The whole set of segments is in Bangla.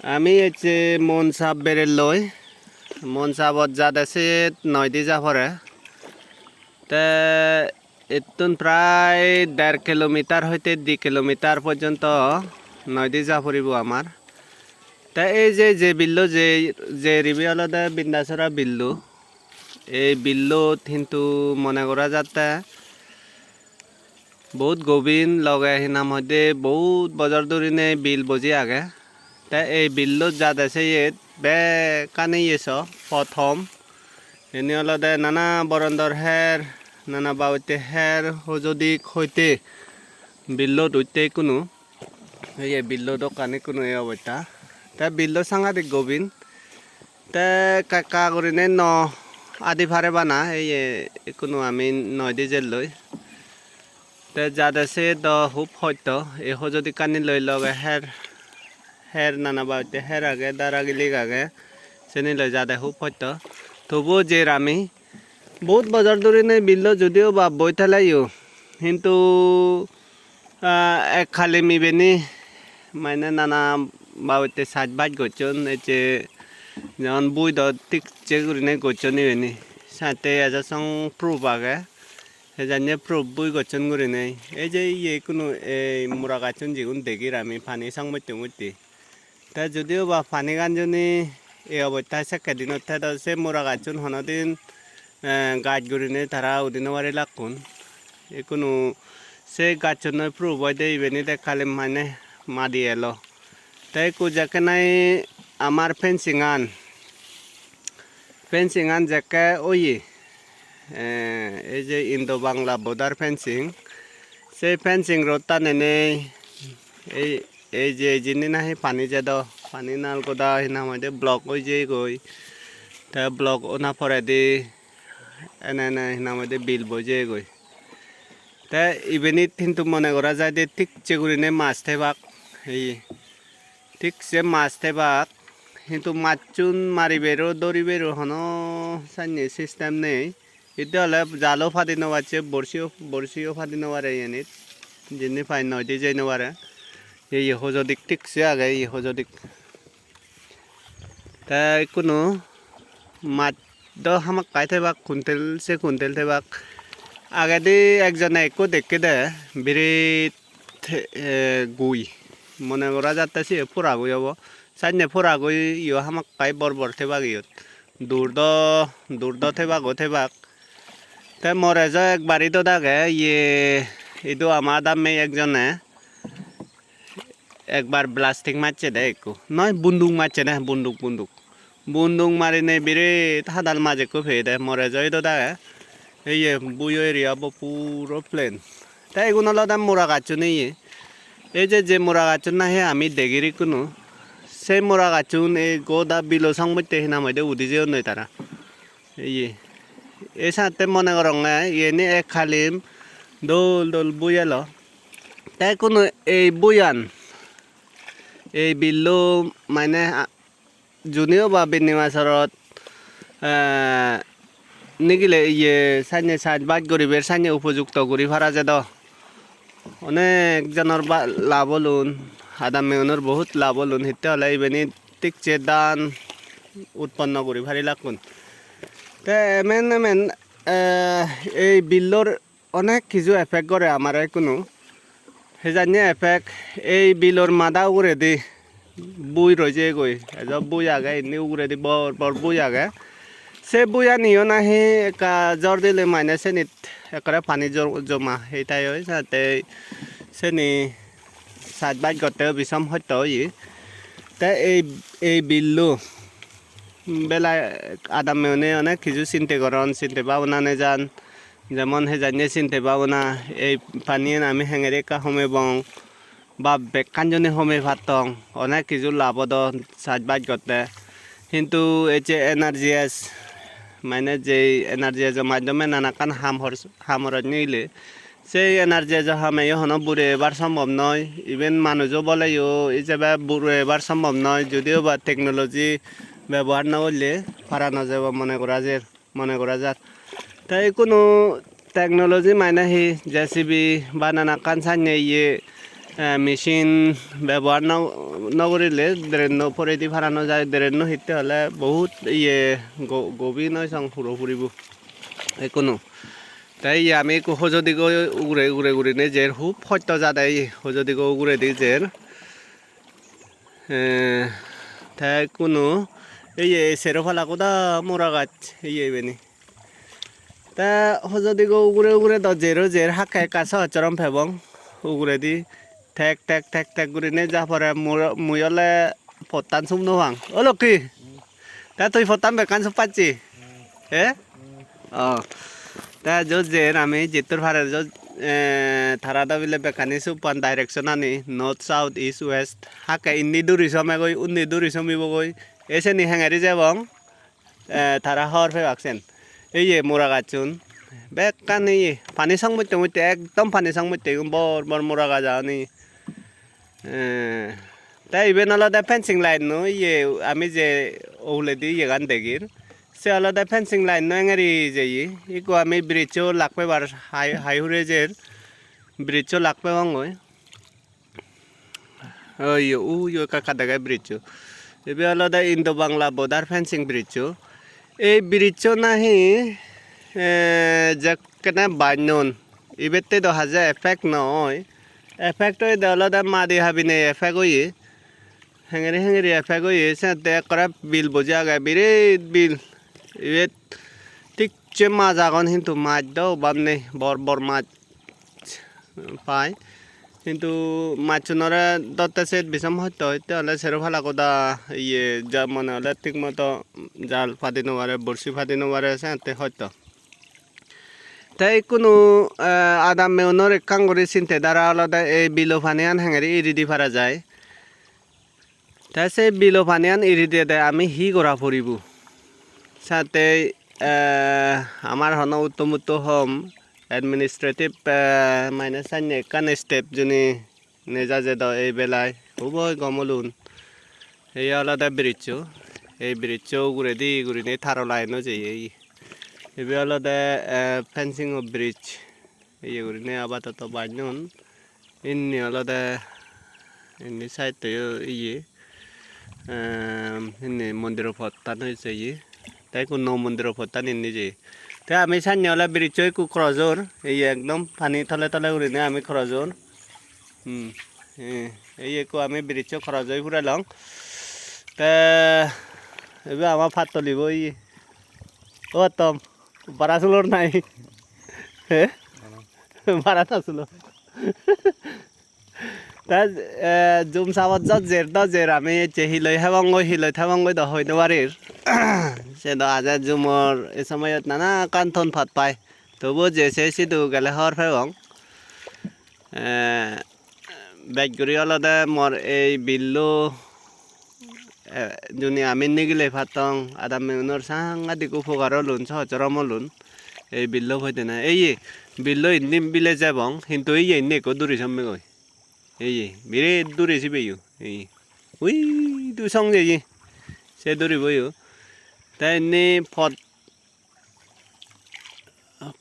আমি হচ্ছে মনসাব বেড়ের লই মনসাবত জাত আছে 9 যা পরে তে এতুন প্রায় 1.5 কিলোমিটার হইতে 2 কিলোমিটার পর্যন্ত 9 যা পড়িব আমার। তা এই যে বিল্লু যে রিবি আলাদা বিন্দাসরা বিল্লু এই বিল্লুত কিন্তু মনে করা যাতে বহুত গভীর লগে হিনা মধ্যে বহুত বছর ধরে বিল বজি আগে। তা এই বিল্লুত জাত আছে বে কানে প্রথম এনে আলাদা নানা বরন্দর হের নানা বাউতে হের সজদিক হইতে বিল্লুত উঠতে কোনো এই বিল্লুত কানে কোনো এই অবস্থা। তা বিল্লু সাংঘাতিক গভীর তে কাকা করিনে আদি ফারে বানা এই কোনো আমি 9 জেল লই তে জাত আছে খুব সত্য এই সজদি কানি লৈ লগে হের নানা বাউতে হের আগে দাঁড়া গিলিক আগে চেনি লৈ যাতে খুব সত্য তবু যে আমি বহুত বছর ধরে বিল্লো যদিও বা বই থালাইও কিন্তু এক খালি মিবেনি মানে নানা বাউতে সাজ বাজ করছন যে যেমন বই ঠিক যে করে করছন নিবেনি সাথে এজার সং প্রুফ আগে সেজানে প্রুফ বই করছন করে নেই এই যে ইয়ে কোনো এই মুরা গাছন যেগুন দেখি আমি পানি সংমতি মূর্তি তা যদিও বা পানি গানজনী এই অবস্থা সেকেদিনত সে মুরা গাছন হনদিন গাছ গড়িনে তারা উদিন বাড়ি লাগুন এ কোনো সে গাছন প্রুফ হয় দে ইবেনি দেখালে মানে মা দিয়ে এলো তাই কুজাকে নাই আমার ফেন্সিং আন যাকে ওই এই যে ইন্দো বাংলা বর্ডার ফেন্সিং সেই ফেন্সিং রোডটা নেনে এই যে যিনি না পানি যে পানি নাল গোদা হিনা মধ্যে ব্লক ওই যে গই তা ব্লক ওনা পরে দি এনে হিনা মধ্যে বিল বজে গই তা ইভেনিট কিন্তু মনে করা যায় যে ঠিক চেগুরিনে মাছ থেবাক এই ঠিক সে মাছ থেবাক কিন্তু মাছচুন মারিবেরও দৌড়িবেরও হনো সাইনে সিস্টেম নেই এটা হলে জালও ফাদি নেওয়াচ্ছে বড়শিও ফাদি নেওয়ারে এনিট যিনি ফাইন নয়টি যাই নেওয়ারে এই হজদিক ঠিকছে আগে এই হজদিক তাই কোনো মাছ হামাক কাই থেবাক কুইন্টেল থেবাক আগে দি একজনে একো দেখে দে বিরাট গুই মনে করা যাচ্ছে ফুরা গুই হব সাইনে ফুরা গুই ইয় হামাক কাই বর থেবাক ইয়ত দূর থেবাক তাই মরে যা একবারই তো দাগে ইয়ে এইটো আমার দামে একজনে একবার ব্লাস্টিক মারছে দে একটু নয় বন্দুক মারছে না বন্দুক মারি নেই বিরাট হাদাল মাঝে খুব হয়ে দেয় মরে যায় তো দাগে এই বুয়ো এরিয়া পুরো প্লেন তাই এগুলো আলাদা মোরা গাছ নেই এই যে মোরা গাছ না হে আমি দেখিরি কোনো সেই মোরা গাছুন এই গোদা বিলো সংমতে হিনা মধ্যে উদি যেও নয় তারা এই সাথে মনে করং ইয়ে এক খালিম দোল বুয়ালো তাই কোনো এই বুয়ান এই বিল্লু মানে যদিও বা বিনি মাছৰত নিগিলে ইয়ে সাইনে সাজ বাজ গরিবের সাইনে উপযুক্ত করি ফারা যে অনেকজনের লাভ লুন আদাম মেয়নের বহুত লাভ লুন হিতে হলে ইবেনি ঠিকছে দান উৎপন্ন করি ফারি লাগুন তে এমেন এই বিল্লর অনেক কিছু এফেক্ট করে আমার কোনো সেজানিয়ে এফেক্ট এই বিলর মাদা উড়ে দি বুই রয়েছে গই এসব বুই আগে এনে উড়ে দি বর বুই আগে সে বুইয়া নিও নাহি জ্বর দিলে মানে চেনিত একরে পানি জমা সেইটাই হয় যাতে চেনি সাত বাজ গতেও বিষম সত্য ই তা এই বিল্লু বেলা আদাম মেয়নে অনেক কিছু চিন্তে পাবনা যান যেমন সেজানিয়ে চিনতে পাবো না এই পানিয়ে আমি হেঙেরে কা সমে বং বা বেকানজনী সমে ভাতং অনেক কিছু লাভ সাজ বাজ গতে কিন্তু এই যে এনার্জিয়াস মানে যে এনার্জিয়াসের মাধ্যমে নানাকান হামরত নিলে সেই এনার্জিয়াস হামে হন বুড়ে এবার সম্ভব নয় ইভেন মানুষও বলে এই যে বুড়ে এবার সম্ভব নয় যদিও বা টেকনোলজি ব্যবহার না করলে ফারানো যাব মনে করা যার তাই কোনো টেকনোলজি মানে জেসিবি বা নানা কান সাইনে ইয়ে মেশিন ব্যবহার নকরিলে ড্রেন পরেদি ফারানো যায় ড্রেন হিতে হলে বহুত গভীর নয় সং পুরোপুরিব কোনো তাই আমি সজদিক উগুৰে উগুৰে উগুৰি নে জেৰ খুব সত্য যাদাই সজদিক উগুৰে দি জেৰ তাই কোনো এই সেরোফালাকো দা মোরা গাছ এই বেনি তা সজদিক উগুৰে উগুৰে দ জেরো জের হাকাই কাছ চরম ফেবং উগুৰে দি ঠেক ঠেক ঠেক ঠেক গুৰি নে যা পরে মুয়লে ফতান সুম নোহাং ও লক্ষ্মী তা তুই ফতান বেকান সুপ পাচ্ছি তা য'ত জেৰ আমি যিটোৰ ভাড়া য'ত থাৰাদা বিলে বেকানি চুপান ডাইৰেকশ্যন আনি নৰ্থ চাউথ ইষ্ট ৱেষ্ট হাকে ইন্নি দূৰি চমে গৈ উন্নি দূৰি চমিব গৈ এসে নি হেঙারি যাবং থারা হর ফে বাকসেন এই মোরা গাছুন বেকানি পানি সং মধ্যে মধ্যে একদম পানি সং মধ্যে বর বর মোরা গাছ নি তাই ইভেন আলাদা ফেন্সিং লাইন নো আমি যে ওলেদি গান দেখির সে আলাদা ফেন্সিং লাইন নো এঙারি যাই ইকো আমি ব্রিজও লাগবে বার হাইহুরে যে ব্রিজও লাগবে বাঙ্গয় ওই ও কাকা দেখায় ব্রিজও এবে আলাদা ইন্দো বাংলা বর্ডার ফেন্সিং ব্রিজও এই ব্রিজও নাহি যেখানে বান্যন ইবেতে তো হাজার এফেক্ট নয় এফেক্ট হয়ে আলাদা মাদি হাবিনে এফেক্ট হয়ে হেঙেরি হেঙেরি এফেক্ট হয়ে সে করা বিল বোঝা গায় বিরাট বিল এবে ঠিক যে মাছ আগন কিন্তু মাছ দাও বামনে বর বর মাছ পায় কিন্তু মাছনরা দত্তাছে বিষম হয়তো হলে সেরো ফালাকো দা যা মনে হলে ঠিক মতো জাল ফাদি নোয়ারে বড়শি ফাদি নোয়ারে সাথে হয়তো তাই কোনো আদাম মেউনর কাঙ্গরি চিন্তে দ্বারা আলাদা এই বিলো ফানিয়ান হেঙেরি ইরি দি ফারা যায় তাই সেই বিলো ফানিয়ান ইরি দিয়ে দেয় আমি হি করা ফুরিব সাথে আমার হন উত্তম হম এডমিনিষ্ট্রেটিভ মানে সাইনে কান স্টেপ জুনি নেজা যে এই বেলায় হবই গমলুন এই আলাদা ব্রিজও এই ব্রিজও ঘুরে দি ঘুরি নেই থারো লাইনও যে এবে আলাদা ফেন্সিং ও ব্রিজ এই ঘুরি নেই আপাতত বাজনুন ইন্নি আলাদা ইন্নি সাইডে ইন্নি মন্দির ফতান হয়েছে তাই কোনো মন্দির ফতান ইন্নি যে তাই আমি সান্যলা ব্রিজ কু খরজোর এই একদম পানি তলে তলে উড়িনে আমি খরজোর এই আমি ব্রিজ খরজই ফুরাইলাম তা এবার আমার ফাট তলিব ও তম বারা চুলোর নাই বারা নাচুলো তা জুম চাবত যত জের আমি হিলৈ থাবংগৈ দহৈ দেৱাৰীৰ সে আজ জুমর এ সময়ত নানা কান্থন ফাট পায় তবু যে সে সিধু গেলে হর ফেবং বেগগুড়ি আলাদা মর এই বিল্লু জুনি আমি নিগিলে ফাটং আদাম মেউনর সাংঘাতিক উপকার লুন সহচরম লুন এই বিল্লু হইতে না এই বিল্লু ইন্নি বিলে যাবং কিন্তু এই ইন্নি একো দূরে সামনে গই এই বিরাট দূরে সিবে এই উই দু সঙ্গে সে দূরে বই তাই এনে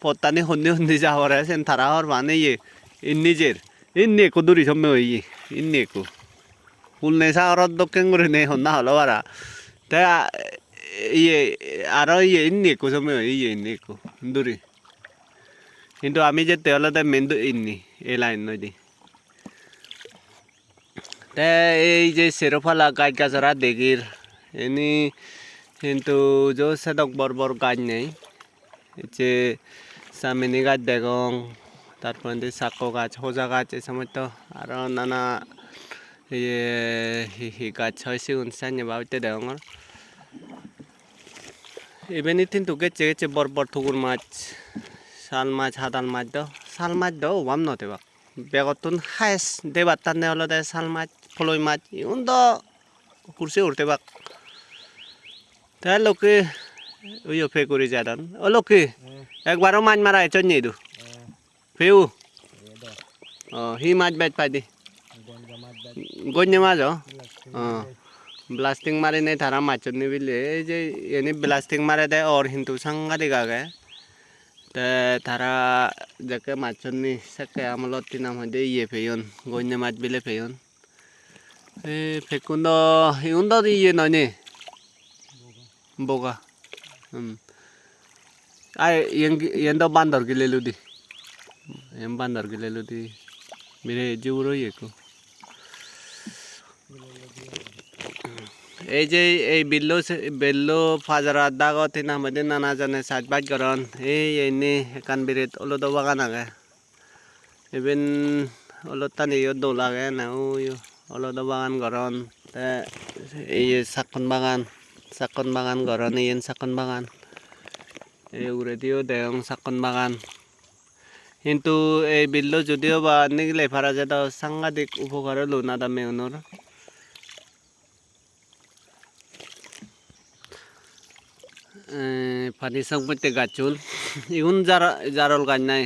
ফটানি সন্ধি যাওয়ারে সেন থারা হর মানে নিজের ইন্নি একো দূরে সামনে হই ইন্নি একো ফুলনে সাগরত দক্ষিণ করে নেই সন্ধ্যা হলো বারা তাই আরো ইন্নি একো সামনে হই ইন্নি একো দূরে কিন্তু আমি যে তেলে তাই মেন ইন্নি এই লাইন নয় দি তাই এই যে সেরোফালা গাছ গাছরা দেখির এনি কিন্তু যে সেদক বড় বড় গাছ নেই যে সামিনি গাছ দেখং তারপরে সাকো গাছ হোজা গাছ এই সময় তো আরো নানা গাছ হয় সিগুন সাইনে বাড়িতে দেখং এবেনি কিন্তু গেছে গেছে বড় বড় ঠুকুর মাছ শাল মাছ হাতাল মাছ শাল মাছ দাও ওয়াম নতে বা বেগতুন হাইস দেবার টানে হলো দে শাল মাছ ফলই মাছ ইউন তো কুরসি উঠতে বাক তাই লোকে ওই ফে করে যাদান ও লোকে একবারও মাছ মারা চল নিয়ে দু ফেউ হি মাছ বাইট পাই দি গঞ্জে মাছ ব্লাস্টিং মারি নেই তারা মাছ নিবিলে এই যে এনে ব্লাস্টিং মারে দেয় ওর কিন্তু সাংঘাতিক আগে তে তারা যাকে মাছনি সাকে আমলত তিনাম হইতে ইয়ে ফেয়ন গইনে মাছ বিলে ফেয়ন এ ফেকুন্দ ইউন্দ ইয়ে নয়নি boga ai yang do bandar gilelu di yang bandar gilelu di mire juro yeko এই যে এই বিল্লো ফাজারাত দাগত না মধ্যে নানা জানে সাজবাজ করন এই এনে একান বিরেত ওলো দো বাগান আগে ইভেন ওলো তানি ইয়ো দো লাগে না ওলো দো বাগান করন এই sakon bagan করন এই sakon bagan এই উড়ে দিও দেং sakon bagan কিন্তু এই বিল্লো যদিও বা নিগলে ফারা যেত সাংঘাতিক উপকার হলো না দামে ওনর পানি সংপত্তি গাছুল ইউন জারল গাছ নাই